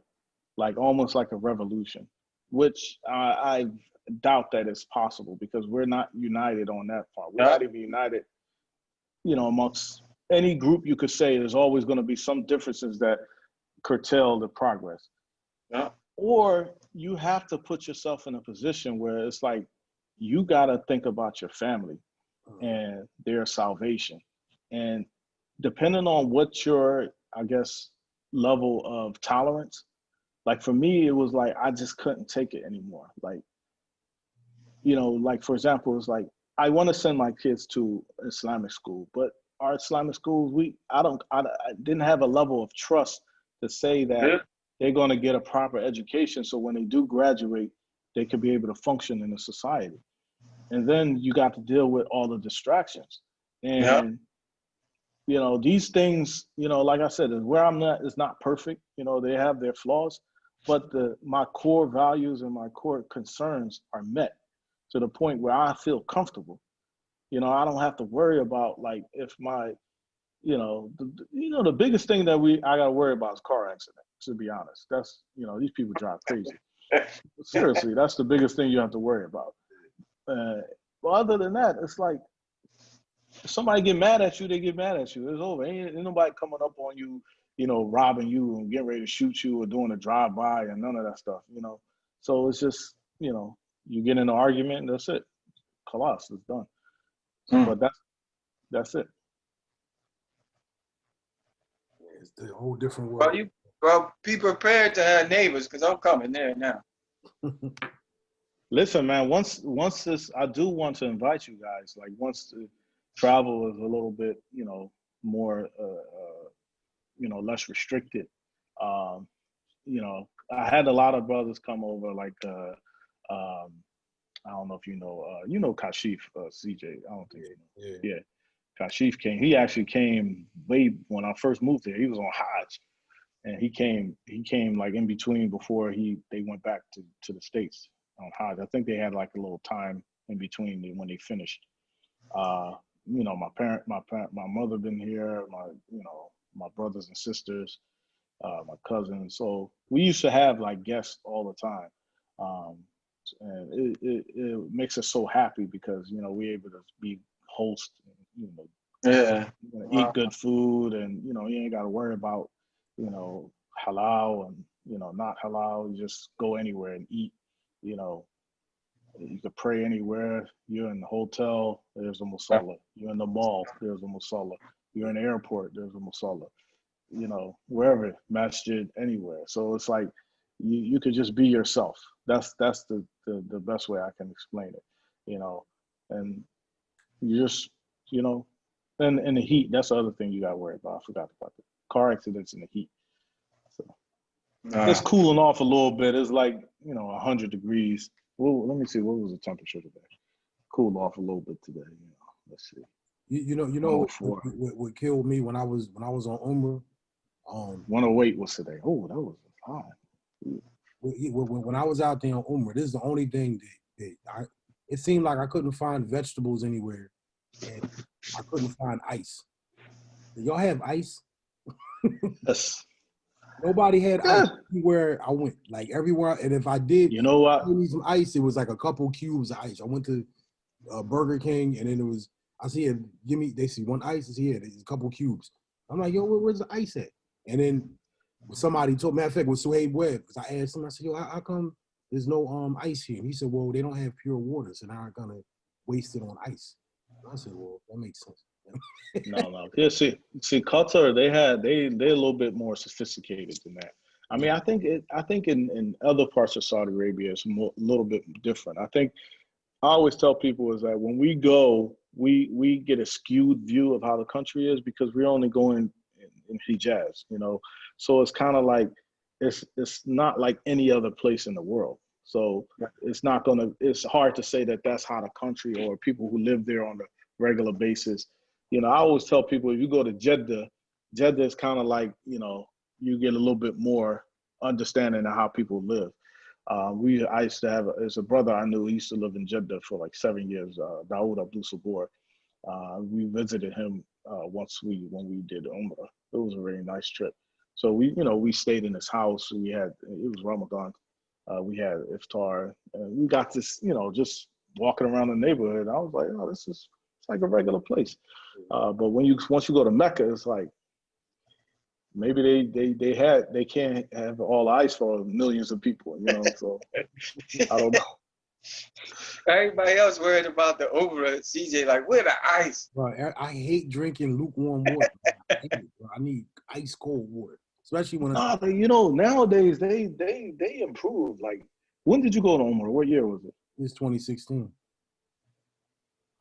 Speaker 3: like almost like a revolution, which I doubt that it's possible because we're not united on that part. We're not even united, amongst any group. You could say there's always going to be some differences that curtail the progress.
Speaker 2: Yeah.
Speaker 3: Or you have to put yourself in a position where it's like you got to think about your family and their salvation. And depending on what your, I guess, level of tolerance, like for me, it was like I just couldn't take it anymore. Like, like for example, it's like I want to send my kids to Islamic school, but our Islamic schools, I didn't have a level of trust to say that they're going to get a proper education. So when they do graduate, they could be able to function in a society. And then you got to deal with all the distractions. And, these things, like I said, where I'm at is not perfect. They have their flaws, but my core values and my core concerns are met to the point where I feel comfortable. I don't have to worry about like if my, the biggest thing that I got to worry about is car accident, to be honest. That's, these people drive crazy. Seriously, that's the biggest thing you have to worry about. But other than that, it's like, if somebody get mad at you, they get mad at you. It's over. Ain't nobody coming up on you, robbing you and getting ready to shoot you or doing a drive-by and none of that stuff, So it's just, you get in an argument and that's it. Khalas, it's done. But that's it.
Speaker 1: It's a whole different world.
Speaker 2: Well, be prepared to have neighbors because I'm coming there now.
Speaker 3: Listen, man, once this, I do want to invite you guys, like once the travel is a little bit, more, less restricted. I had a lot of brothers come over, like, I don't know if you know Kashif, Cj. I don't think you know. Yeah. Kashif came. He actually came way when I first moved there. He was on Hajj, and he came like in between before they went back to the States on Hajj. I think they had like a little time in between when they finished. My mother been here. My brothers and sisters, my cousins. So we used to have like guests all the time. And it makes us so happy because we're able to be host, eat good food, and you ain't got to worry about halal and not halal. You just go anywhere and eat. You could pray anywhere. You're in the hotel, there's a musalla. You're in the mall, there's a musalla. You're in the airport, there's a musalla. Wherever, masjid, anywhere. So it's like you could just be yourself. That's the best way I can explain it, and you just, and in the heat, that's the other thing you got to worry about. I forgot about the car accidents in the heat. So it's cooling off a little bit. It's like, 100 degrees. Well, let me see. What was the temperature today? Cooled off a little bit today. Let's see.
Speaker 1: What killed me when I was on Umrah.
Speaker 3: 108 was today. Oh, that was high.
Speaker 1: When I was out there on Umrah, this is the only thing that it seemed like I couldn't find vegetables anywhere, and I couldn't find ice. Do y'all have ice?
Speaker 3: Yes.
Speaker 1: Nobody had ice everywhere I went. Like everywhere, and if I did,
Speaker 3: you know what?
Speaker 1: I need some ice. It was like a couple cubes of ice. I went to Burger King, and then I see it. They see one ice. I see it. There's a couple cubes. I'm like, yo, where's the ice at? And then somebody told me, matter of fact, with Suhaib Webb, because I asked him, I said, yo, how come there's no ice here? And he said, well, they don't have pure water, so they're not gonna waste it on ice. And I said, well, that makes sense.
Speaker 3: No. Yeah, see, Qatar, they're a little bit more sophisticated than that. I mean, I think in other parts of Saudi Arabia, it's a little bit different. I always tell people is that when we go, we get a skewed view of how the country is because we're only going in Hijaz, So it's kind of like it's not like any other place in the world. So it's hard to say that that's how the country or people who live there on a regular basis. You know, I always tell people, if you go to Jeddah is kind of like, you know, you get a little bit more understanding of how people live. I used to have, as a brother I knew, he used to live in Jeddah for like 7 years, Dawood Abdul Sabor. We visited him when we did Umrah. It was a really nice trip. So we stayed in his house. It was Ramadan. We had iftar. And we got this, just walking around the neighborhood. I was like, oh, it's like a regular place. But once you go to Mecca, it's like, maybe they can't have all eyes for millions of people, so I don't know.
Speaker 2: Everybody else worried about the Umrah. CJ like, where the ice?
Speaker 1: Bro, I hate drinking lukewarm water. I hate it, bro. I need ice cold water, especially when
Speaker 3: nowadays they improve. Like, when did you go to Umrah? What year was it?
Speaker 1: It's 2016.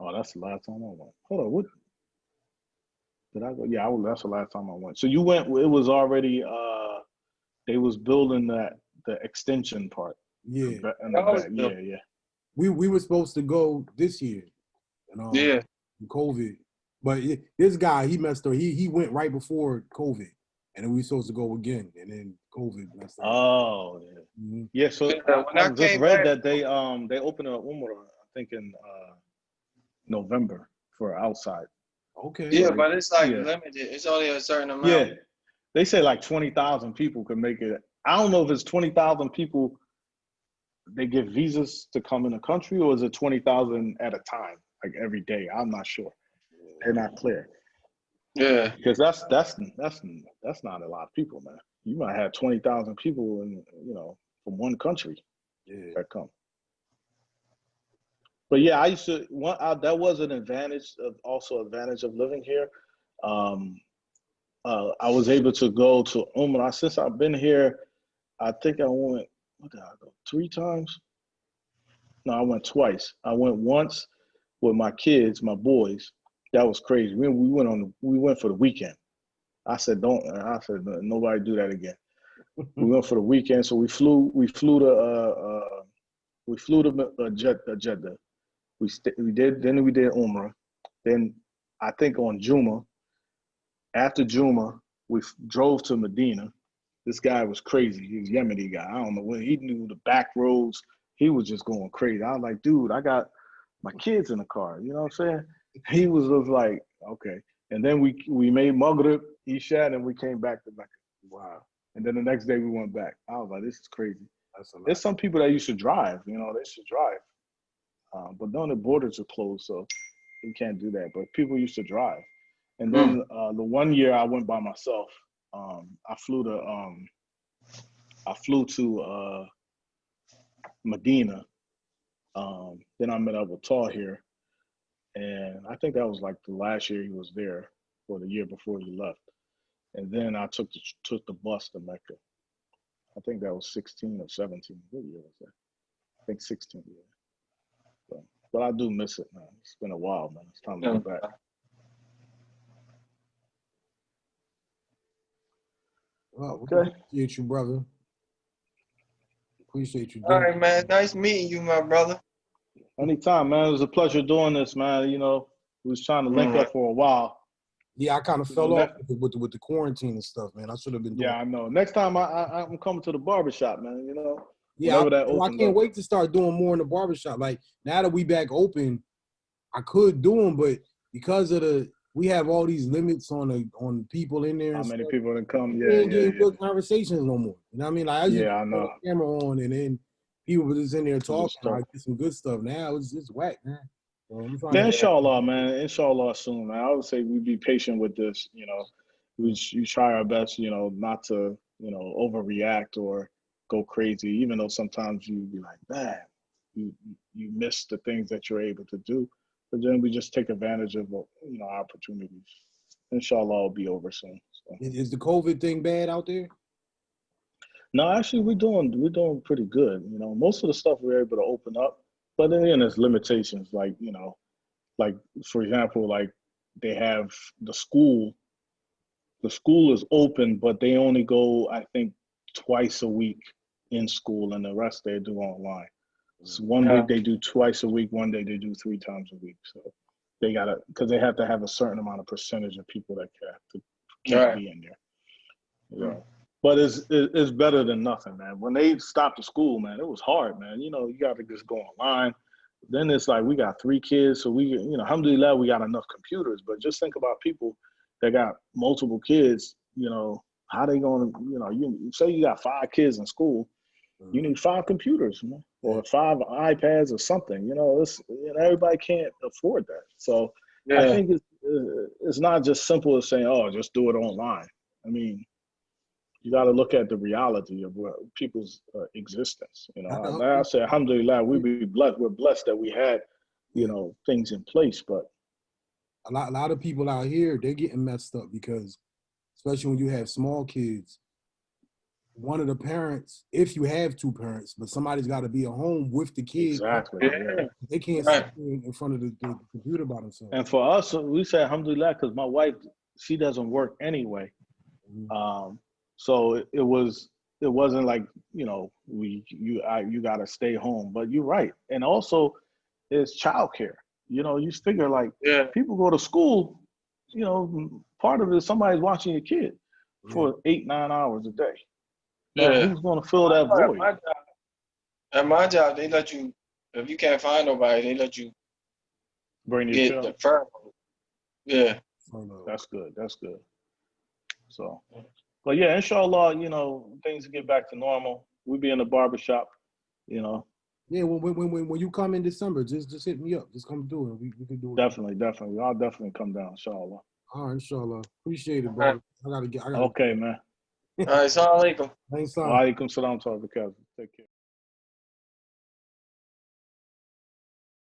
Speaker 3: Oh, that's the last time I went. Hold on, what did I go? Yeah, that's the last time I went. So you went. It was already. They was building the extension part.
Speaker 1: Yeah.
Speaker 3: Yeah.
Speaker 1: We were supposed to go this year, COVID. But this guy, he messed up. He went right before COVID, and then we were supposed to go again, and then COVID messed up.
Speaker 3: Oh, yeah. Mm-hmm. Yeah. So I just read that they opened up Umrah, I think in November for outside.
Speaker 1: Okay.
Speaker 2: Yeah, but it's limited. It's only a certain amount.
Speaker 3: Yeah. They say like 20,000 people could make it. I don't know if it's 20,000 people they give visas to come in the country, or is it 20,000 at a time, like every day? I'm not sure. They're not clear.
Speaker 2: Yeah.
Speaker 3: Because that's not a lot of people, man. You might have 20,000 people from one country that come. But yeah, I used to that was an advantage of living here. I was able to go to Umrah. Since I've been here, I think I went, what did I go, 3 times? No, I went twice. I went once with my kids, my boys. That was crazy. We went for the weekend. I said nobody do that again. We went for the weekend, so we flew to Jeddah. We did Umrah. Then I think on Juma, after Juma, we drove to Medina. This guy was crazy. He was a Yemeni guy. I don't know when he knew the back roads. He was just going crazy. I was like, dude, I got my kids in the car. You know what I'm saying? He was just like, okay. And then we made Maghrib, Isha, and we came back to Mecca. Wow. And then the next day we went back. I was like, this is crazy. There's some people that used to drive. They should drive. But none of the borders are closed, so you can't do that. But people used to drive. And then the one year I went by myself. I flew to Medina. Then I met up with Tahir, and I think that was like the last year he was there, or the year before he left. And then I took the bus to Mecca. I think that was 16 or 17. What year was that? I think 16. Yeah. But I do miss it, man. It's been a while, man. It's time to go back.
Speaker 1: Well, okay. Appreciate you, brother. Appreciate you.
Speaker 2: All right, man. Nice meeting you, my brother.
Speaker 3: Anytime, man. It was a pleasure doing this, man. We was trying to link up for a while.
Speaker 1: Yeah, I kind of fell off with the quarantine and stuff, man. I should have been doing.
Speaker 3: Yeah, I know. Next time I'm coming to the barbershop, man.
Speaker 1: Yeah, I can't wait to start doing more in the barbershop. Like, now that we back open, I could do them, but because of we have all these limits on people in there.
Speaker 3: How many people can come?
Speaker 1: Yeah, ain't getting good conversations no more. You know what I mean? Like, I just
Speaker 3: I know.
Speaker 1: put the camera on, and then people were just in there talking. I get some good stuff. Now it's whack, man. So
Speaker 3: inshallah, man. Inshallah soon, man. I would say we be patient with this. We try our best, not to, overreact or go crazy. Even though sometimes you be like, man, you miss the things that you're able to do. But then we just take advantage of our opportunities. Inshallah, it'll be over soon. So.
Speaker 1: Is the COVID thing bad out there?
Speaker 3: No, actually, we're doing pretty good. Most of the stuff we're able to open up, but then there's limitations. Like like for example, like they have the school. The school is open, but they only go, I think, twice a week in school, and the rest they do online. So one week they do twice a week, one day they do 3 times a week. So they gotta, because they have to have a certain amount of percentage of people that can't be in there. Yeah. But it's better than nothing, man. When they stopped the school, man, it was hard, man. You know, you got to just go online. Then it's like we got 3 kids, so we, you know, alhamdulillah, we got enough computers. But just think about people that got multiple kids. You know, how they going to, you know, you say you got 5 kids in school, you need 5 computers, man, or 5 iPads or something. You know, everybody can't afford that. So I think it's not just simple as saying, oh, just do it online. I mean, you got to look at the reality of people's existence. You know, like I said, alhamdulillah, we're blessed that we had, you know, things in place. But
Speaker 1: a lot of people out here, they're getting messed up because, especially when you have small kids, one of the parents, if you have 2 parents, but somebody's got to be at home with the kids.
Speaker 3: Exactly.
Speaker 1: Yeah. They can't sit in front of the computer by themselves.
Speaker 3: And for us, we say alhamdulillah because my wife, she doesn't work anyway. So it wasn't like, you know, you got to stay home. But you're right. And also it's childcare. You know, you figure like people go to school, you know, part of it is somebody's watching your kid for 8-9 hours a day. Now, who's going to fill that void?
Speaker 2: At my job, they let you, if you can't find nobody, they let you
Speaker 3: bring your
Speaker 2: get the furlough. Yeah.
Speaker 3: That's good. That's good. So, but yeah, inshallah, you know, things get back to normal. We'll be in the barbershop, you know.
Speaker 1: Yeah, when you come in December, just hit me up. Just come do it. We can do it.
Speaker 3: Definitely. I'll definitely come down, inshallah.
Speaker 1: All right, inshallah. Appreciate it, brother. I gotta
Speaker 3: okay, man.
Speaker 2: All right, assalamu alaikum.
Speaker 1: Thanks,
Speaker 3: Wa alaikum salam to all the Take care.